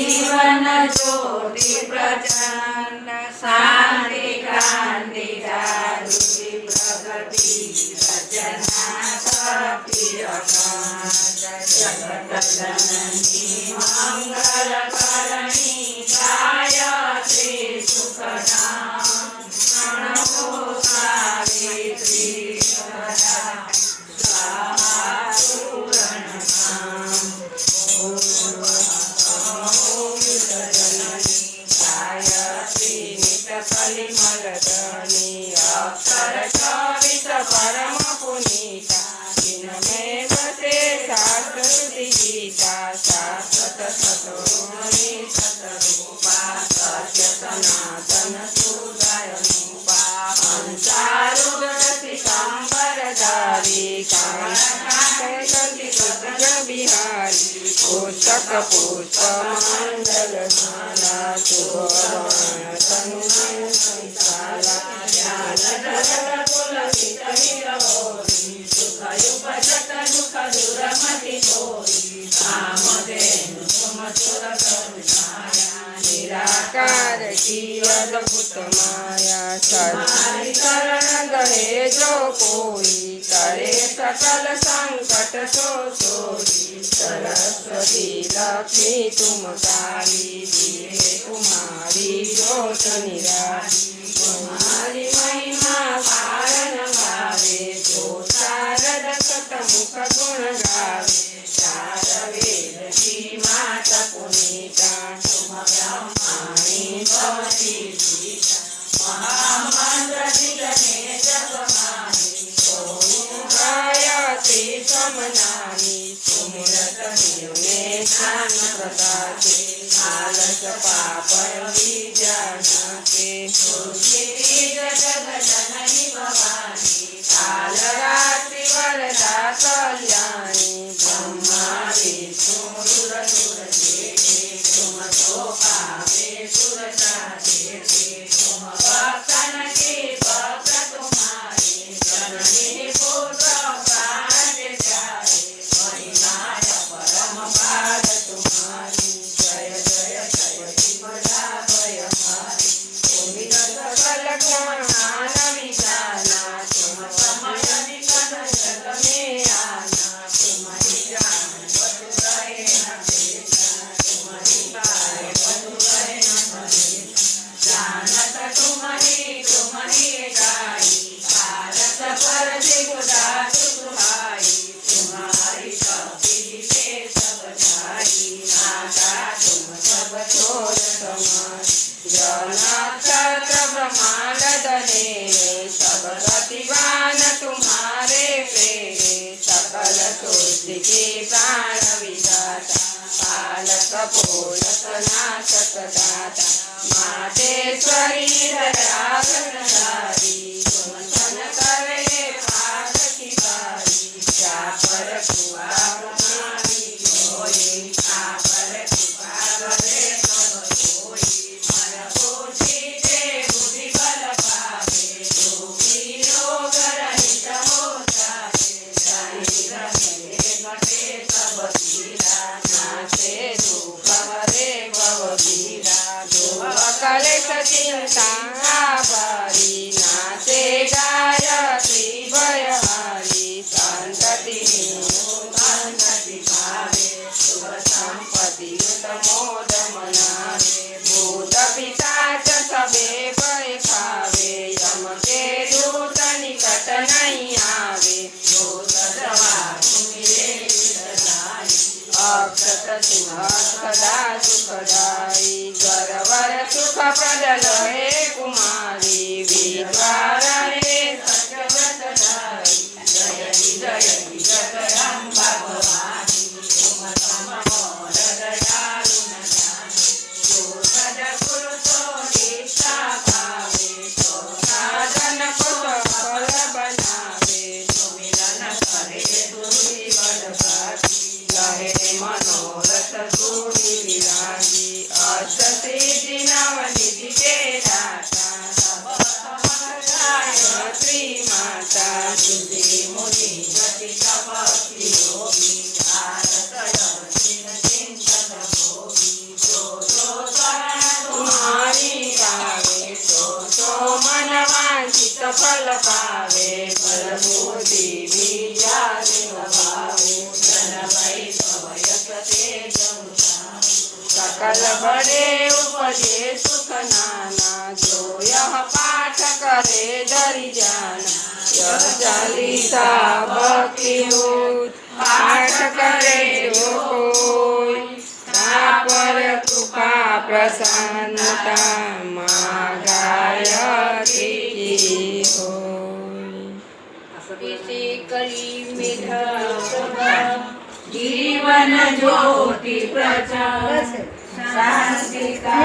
जीवन ज्योति प्रचंड शांति क्रांति जागृति प्रगति रचना शक्ति अखंड जगत जननी मंगल करणी गायत्री सुखदां प्रणमो सावित्री सदा स्वाहा पूर्णमां कलिमलधनी अक्षर चरित परम पुनीता जिनमेव ते शास्त्रश्रुति गीता शाश्वत सतोरुणी सतरूपा सत्य सनातन सुदयरूपा हंसारूढरति संवरधारी कामकांति कृष्ण बिहारी पुस्तक पुष्प मंडल माला सुभवान तनु निराकार की अद्भुत माया सदाई शरण गए जो कोई करे सकल संकट सो सोई सरस्वती लक्ष्मी तुम काली दिए तुम्हारी ज्योत निराली तुम्हारी महिमा कारण गावे जो शारद शतमुख गुण गावे चार वेद की माता पुनीता तुम ब्रह्माणी भवती गीता महामंत्र जिगने जग माही ओम गायत्री समनामी सुमिरत निर्णे ज्ञान प्रदाते आलस पाप विजानते जगत जननी भवानी काल रात्रि वरदा कल्याणी ब्रह्मा विष्णु रुद्र देवी तुम तो पावे सुर साधे तुम भक्तन के भक्त तुम्हारे जननी पुत्र प्राण जाए महिमाय परम पाद तुम्हारी जय जय जय शिवदा भय हरि तुम सकल ज्ञान विजाना तुम समय निकट जग में आना तुम्हारी जान बधु रहे न भेजना तुम्हारी काय बधु रहे न भेजना जानत तुम्हारी गाई भारत पर दिगुदा सुहाई तुम्हारी शक्ति से सब जाई माता तुम सब छोड़ समाई जनक्षत्र ब्रह्मांड धने सब गतिवान तुम्हारे प्रेरे सकल सृष्टि के प्राण विधाता पालक पोषक नाशक दाता मातेश्वरी दयाघनधारी तुम सन करे पाद की बारी जा पर कृपा तुम्हारी होए आ पर कृपा बरे सब होई मन पूजिते बुद्धि बल पावे दुखी रोग रहित हो जावे शरीर में घटे सब पीड़ा नाशे दुख हरे भव पीड़ा दुख कलेश चिंता बारी नाशे गायत्री भयहारी संतति उन्नति भावे शुभ संपत्ति मोद मनावे भूत पिशाच सबे भय खावे यम के दूत निकट नहीं आवे भूत दवा मिले अक्षत सिंह सदा सुखदाई गरवर सुख प्रद हे कुमारी विद्वार हे सत्यव्रतधारी जयति जयति जगदम्बा भवानी तुम सममोद दयालु न जानी जो सद गुरु सो दीक्षा पावे तो साधन को सफल बनावे सुमिरन करे दुर्वी बल भाती लहे मनोरथ सूरी विरागी अष्ट सिद्धि नवनिधि के दाता सब गायत्री माता सुधि मुनि गति तपस्वी योगी भारत चिंतन भोगी जो सकल बड़े उपजे सुख नाना जो यह पाठ करे डरि जाना यह चालीसा भक्ति पाठ करे जो कोई पर कृपा प्रसन्नता माँ गायत्री की होय। इसी कली मिध जीवन ज्योति प्रचार शांति का